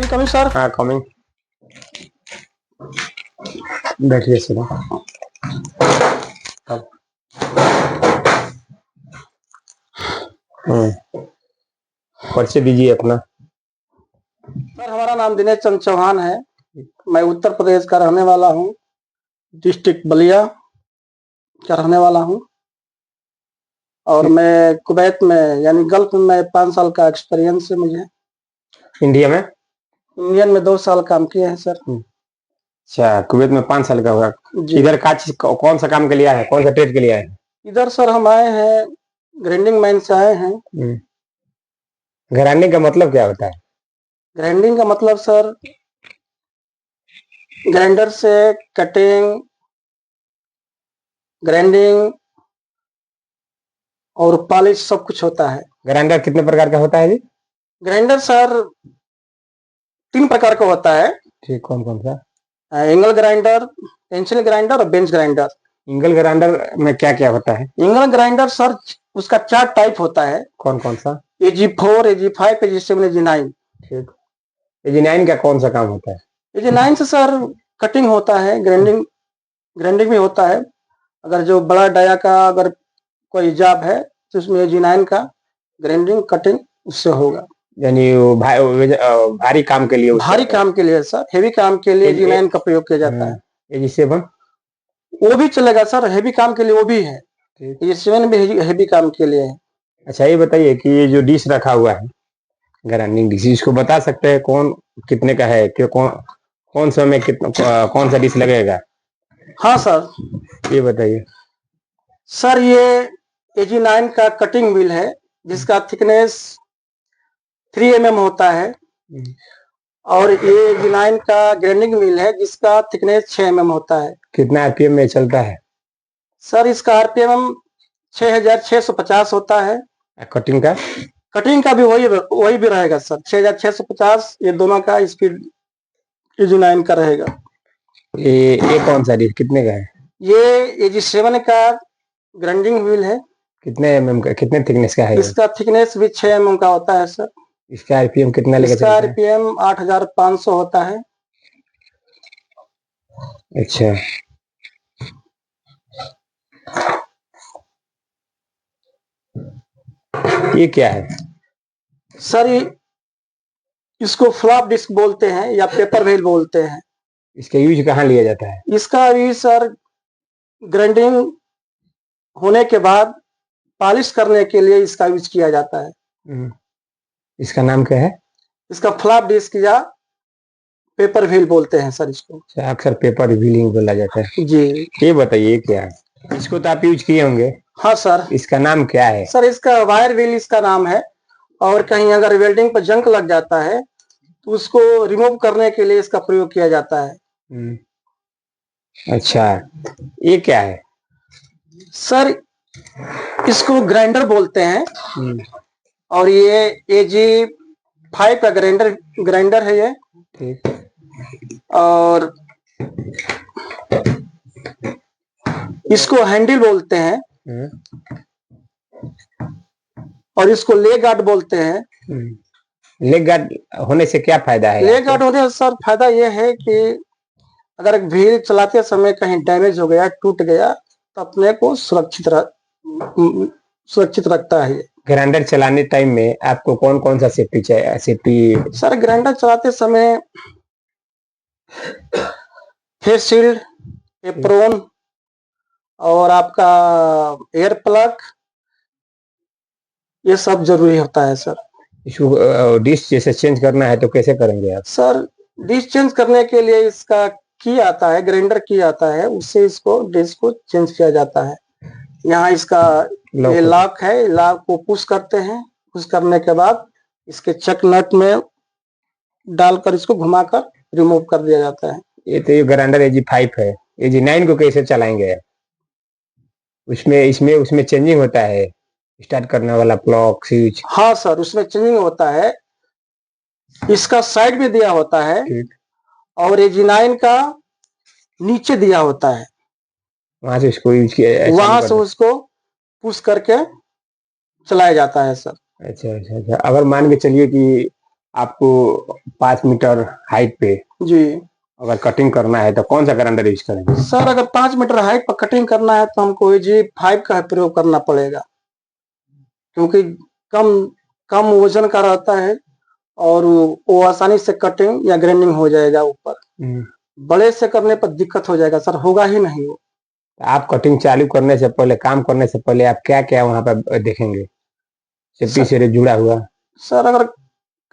Coming sir. हाँ coming. बैठिए sir. अब परिचय दीजिए अपना। सर हमारा नाम दिनेश चंद चौहान है। मैं उत्तर प्रदेश का रहने वाला हूँ, डिस्ट्रिक्ट बलिया का रहने वाला हूँ। और मैं कुवैत में यानी गल्फ में 5 साल का एक्सपीरियंस है मुझे। इंडिया में? इंडियन में 2 साल काम किए हैं सर। अच्छा, कुवैत में 5 साल का होगा। इधर का चीज कौन सा काम के लिए आए हैं, कौन सा ट्रेड के लिए आए हैं? इधर सर हम आए हैं ग्राइंडिंग माइन से आए हैं। ग्राइंडिंग का मतलब क्या होता है? ग्राइंडिंग का मतलब सर ग्राइंडर से कटिंग, ग्राइंडिंग और पॉलिश सब कुछ होता है। ग्राइंडर कितने प्रकार का होता है जी? ग्राइंडर सर 3 प्रकार का होता है। ठीक, कौन कौन सा? एंगल ग्राइंडर, टेंसिल ग्राइंडर और बेंच ग्राइंडर। इंगल ग्राइंडर में क्या क्या होता है? इंगल ग्राइंडर सर उसका 4 टाइप होता है। कौन कौन सा? AG4, AG5, AG7, AG9। ठीक। AG9 का कौन सा काम होता है? AG9 से सर कटिंग होता है, ग्राइंडिंग भी होता है। अगर जो बड़ा डाया का अगर कोई जॉब है तो उसमें AG9 का ग्राइंडिंग कटिंग उससे होगा। यानी भारी काम के लिए भारी काम के लिए सर, हेवी काम के लिए AG9 का प्रयोग किया जाता है। AG7 वो भी चलेगा सर, हेवी काम के लिए वो भी है। AG7 भी हेवी काम के लिए है। अच्छा, ये बताइए कि ये जो डिश रखा हुआ है ग्राइंडिंग डिश, इसको बता सकते हैं कौन कितने का है, कि कौन सा में कितना कौन सा डिश लगेगा? हाँ सर, ये बताइए। सर ये AG9 का कटिंग व्हील है जिसका थिकनेस 3 mm होता है। और ये AG9 का ग्राइंडिंग व्हील है जिसका थिकनेस 6 mm होता है। कितना RPM में चलता है? सर इसका RPM 6650 होता है। कटिंग का? कटिंग का भी वही भी रहेगा सर, 6650। ये दोनों का स्पीड AG9 का रहेगा। ये कौन सा डिश कितने का है? ये AG7 का ग्राइंडिंग व्हील है। कितने mm का, कितने थिकनेस का है? इसका थिकनेस भी 6 mm का होता है सर। इसका RPM कितना लेकर इसका चलता है? RPM 8500 होता है। अच्छा, ये क्या है सर इसको फ्लॉप डिस्क बोलते हैं या पेपर व्हील बोलते हैं। इसका यूज कहाँ लिया जाता है? इसका भी सर ग्राइंडिंग होने के बाद पॉलिश करने के लिए इसका यूज किया जाता है। इसका नाम क्या है? इसका फ्लॉप डिस्क या पेपर व्हील बोलते हैं सर इसको। अक्सर पेपर व्हीलिंग बोला जाता है जी। ये बताइए क्या है? इसको तो आप यूज किए होंगे। हाँ सर। इसका नाम क्या है? सर इसका वायर व्हील इसका नाम है। और कहीं अगर वेल्डिंग पर जंग लग जाता है तो उसको रिमूव करने के लिए इसका प्रयोग किया जाता है। अच्छा, ये क्या है? सर इसको ग्राइंडर बोलते हैं। और ये AG5 का ग्राइंडर है ये। ठीक। और इसको हैंडल बोलते हैं। और इसको लेग गार्ड बोलते हैं। लेग गार्ड होने से क्या फायदा है? लेग गार्ड होने से सर फायदा ये है कि अगर व्हील चलाते समय कहीं डैमेज हो गया, टूट गया, तो अपने को सुरक्षित रखता है। ग्राइंडर चलाने टाइम में आपको कौन कौन सा सेफ्टी चाहिए? सेफ्टी सर ग्राइंडर चलाते समय फेस शील्ड, एप्रोन और आपका एयर प्लग, ये सब जरूरी होता है सर। इसको डिश जैसे चेंज करना है तो कैसे करेंगे आप? सर डिश चेंज करने के लिए इसका की आता है, ग्राइंडर की आता है, उससे इसको डिश को चेंज किया जाता है। यहाँ इसका ये लॉक है, लॉक को पुश करते हैं। पुश करने के बाद इसके चक नट में डालकर इसको घुमाकर रिमूव कर दिया जाता है। ये तो ये ग्राइंडर AG5 है। AG9 को कैसे चलाएंगे? उसमें चेंजिंग होता है, स्टार्ट करने वाला प्लग स्विच। हाँ सर, उसमें चेंजिंग होता है। इसका साइड में दिया होता है और AG9 का नीचे दिया होता है। वहां से इसको यूज किया, वहां से उसको पुश करके चलाया जाता है सर। अच्छा अच्छा अच्छा। अगर मान के चलिए कि आपको 5 मीटर हाइट पे जी अगर कटिंग करना है तो कौन सा ग्राइंडर यूज करेंगे? सर, अगर 5 मीटर हाइट पर कटिंग करना है तो हमको AG5 का प्रयोग करना पड़ेगा, क्योंकि कम कम वजन का रहता है और वो आसानी से कटिंग या ग्राइंडिंग हो जाएगा ऊपर। बड़े से करने पर दिक्कत हो जाएगा सर, होगा ही नहीं वो। आप कटिंग चालू करने से पहले, काम करने से पहले आप क्या क्या वहां पर देखेंगे सेफ्टी से जुड़ा हुआ? सर, अगर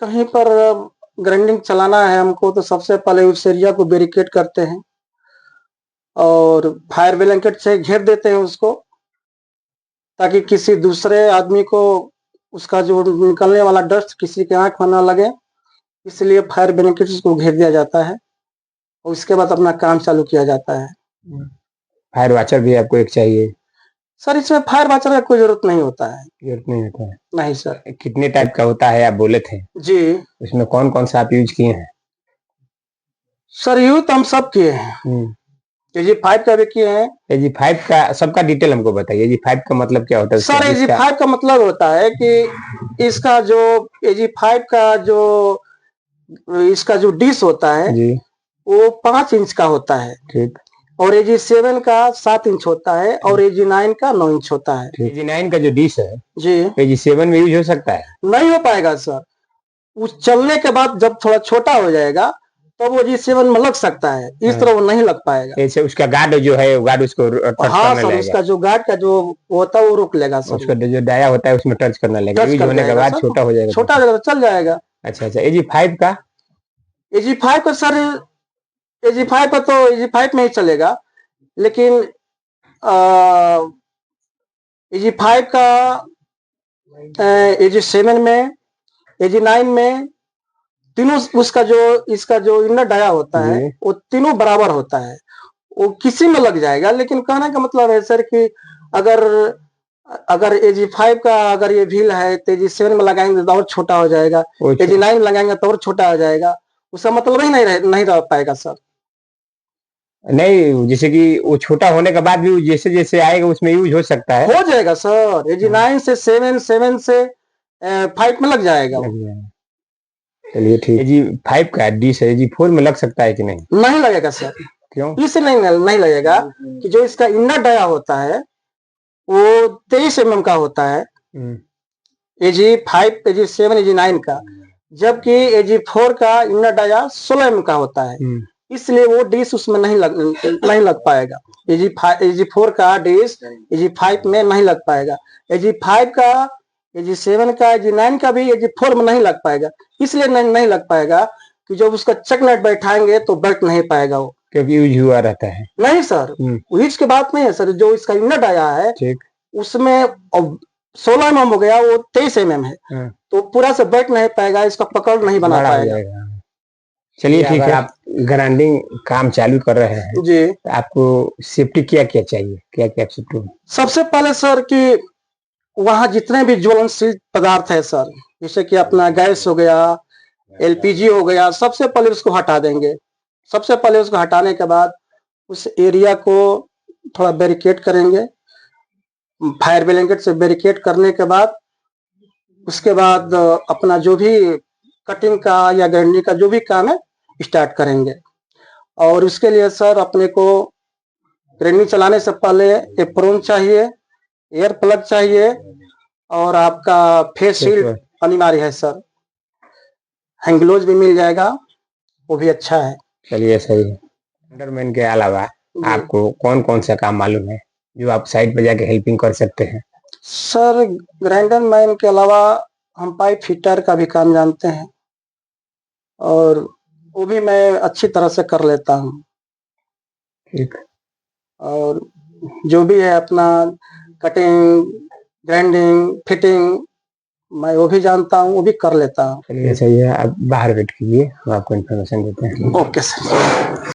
कहीं पर ग्राइंडिंग चलाना है हमको तो सबसे पहले उस एरिया को बैरिकेड करते हैं और फायर ब्लैंकेट से घेर देते हैं उसको, ताकि किसी दूसरे आदमी को उसका जो निकलने वाला डस्ट किसी के आंख में ना लगे, इसलिए फायर ब्लैंकेट उसको घेर दिया जाता है और उसके बाद अपना काम चालू किया जाता है। फायर वॉचर भी आपको एक चाहिए? सर, इसमें फायर वॉचर का कोई जरूरत नहीं होता है। जरूरत नहीं होता है? नहीं सर। कितने टाइप का होता है आप बोले थे जी उसमें कौन कौन सा आप यूज किए हैं? सर, यूज हम सब किए हैं। AG5 का भी किए हैं। AG5 का सबका डिटेल हमको बताइए। AG5 का मतलब क्या होता है सर? AG5 का मतलब होता है कि इसका जो AG5 का जो इसका जो डिश होता है जी, वो 5 इंच का होता है। ठीक। और AG7 का 7 इंच होता है और AG9 का 9 इंच होता है। AG9 का जो डिश है जी AG7 में यूज हो सकता है? नहीं हो पाएगा सर, उस चलने के बाद जब थोड़ा छोटा हो जाएगा तब वो AG7 में लग सकता है, इस तरह वो नहीं लग पाएगा। ऐसे उसका गार्ड जो है गार्ड उसको टच हाँ करने सर, उसका जो गार्ड का जो होता है वो रोक लेगा सर, उसका जो डाया होता है उसमें टच करना लगेगा, यूज होने के बाद छोटा हो जाएगा। छोटा हो जाएगा तो चल जाएगा। अच्छा अच्छा। AG5 का? AG5 का सर, AG5 का तो AG5 में ही चलेगा, लेकिन AG5 का AG7 में, AG9 में तीनों उसका जो इसका जो इनर डाया होता है वो तीनों बराबर होता है, वो किसी में लग जाएगा। लेकिन कहने का मतलब है सर कि अगर अगर AG5 का अगर ये व्हील है तो AG7 में लगाएंगे तो और छोटा हो जाएगा, AG9 में लगाएंगे तो और छोटा हो जाएगा, उसका मतलब ही नहीं रह पाएगा सर। नहीं, जैसे कि वो छोटा होने के बाद भी जैसे जैसे आएगा उसमें यूज हो सकता है? हो जाएगा सर, AG9 से 7, 7 से 5 में लग जाएगा। चलिए ठीक। AG5 का डिश है, AG4 में लग सकता है कि नहीं? नहीं लगेगा सर। क्यों? इसलिए नहीं लगेगा कि जो इसका इनर डाया होता है वो 23 mm का होता है, AG5, AG7, AG9 का, जबकि AG4 का इनर डाया 16 mm का होता है, इसलिए वो डिश उसमें नहीं लग पाएगा। AG4 का डिश AG5 में नहीं लग पाएगा, AG5 का, AG7 का, AG9 का भी AG4 में नहीं लग पाएगा। इसलिए नहीं लग पाएगा कि जब उसका चेक नट बैठाएंगे तो बैठ नहीं पाएगा वो, क्योंकि यूज हुआ रहता है। नहीं सर, यूज की बात नहीं है सर, जो इसका इनर डाया है उसमें 16 mm हो गया, वो 23 mm है, तो पूरा से बैठ नहीं पाएगा, इसका पकड़ नहीं बना पाएगा। चलिए ठीक है। आप ग्राइंडिंग काम चालू कर रहे हैं जी, तो आपको सेफ्टी क्या क्या चाहिए, क्या क्या सेफ्टी? सबसे पहले सर कि वहां जितने भी ज्वलनशील पदार्थ है सर, जैसे कि अपना गैस हो गया, LPG हो गया, सबसे पहले उसको हटा देंगे। सबसे पहले उसको हटाने के बाद उस एरिया को थोड़ा बैरिकेड करेंगे, फायर ब्लैंकेट से बैरिकेड करने के बाद उसके बाद अपना जो भी कटिंग का या ग्राइंडिंग का जो भी काम है स्टार्ट करेंगे। और उसके लिए सर अपने को ग्राइंडिंग चलाने से पहले एप्रोन चाहिए, एयर प्लग चाहिए और आपका फेस शील्ड अनिवार्य है सर। हैंड ग्लोव्स भी मिल जाएगा, वो भी अच्छा है। चलिए सही है। अंडरमैन के अलावा आपको कौन कौन सा काम मालूम है जो आप साइड पे जाके हेल्पिंग कर सकते हैं? सर, ग्राइंडर मैन के अलावा हम पाइप फिटर का भी काम जानते हैं और वो भी मैं अच्छी तरह से कर लेता हूँ। ठीक। और जो भी है अपना कटिंग, ग्राइंडिंग, फिटिंग, मैं वो भी जानता हूँ, वो भी कर लेता हूँ। चलिए सही है। आप बाहर वेट कीजिए, हम आपको इन्फॉर्मेशन देते हैं। Okay sir.